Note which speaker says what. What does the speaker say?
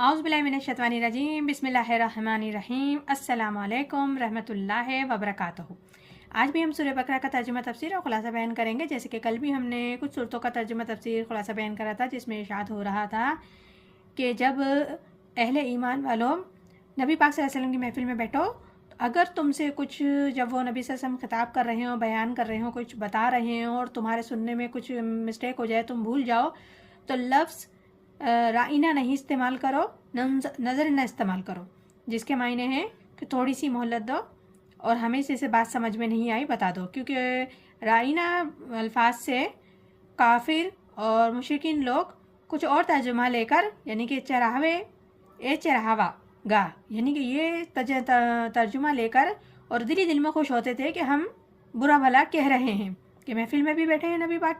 Speaker 1: اعوذ باللہ من الشیطان الرجیم بسم اللہ الرحمن الرحیم السلام علیکم رحمۃ اللہ وبرکاتہ۔ آج بھی ہم سورہ بقرہ کا ترجمہ تفسیر اور خلاصہ بیان کریں گے، جیسے کہ کل بھی ہم نے کچھ صورتوں کا ترجمہ تفسیر خلاصہ بیان کرا تھا، جس میں ارشاد ہو رہا تھا کہ جب اہل ایمان والوں نبی پاک صلی اللہ علیہ وسلم کی محفل میں بیٹھو، اگر تم سے کچھ جب وہ نبی صلی اللہ علیہ وسلم خطاب کر رہے ہوں، بیان کر رہے ہوں، کچھ بتا رہے ہوں اور تمہارے سننے میں کچھ مسٹیک ہو جائے، تم بھول جاؤ، تو لفظ رائنا نہیں استعمال کرو، نظر نہ استعمال کرو، جس کے معنی ہیں کہ تھوڑی سی مہلت دو اور ہمیں سے بات سمجھ میں نہیں آئی بتا دو، کیونکہ رائنا الفاظ سے کافر اور مشرکین لوگ کچھ اور ترجمہ لے کر، یعنی کہ چراہوا گاہ، یعنی کہ یہ ترجمہ لے کر اور دل میں خوش ہوتے تھے کہ ہم برا بھلا کہہ رہے ہیں، کہ محفل میں بھی بیٹھے ہیں نبی پاک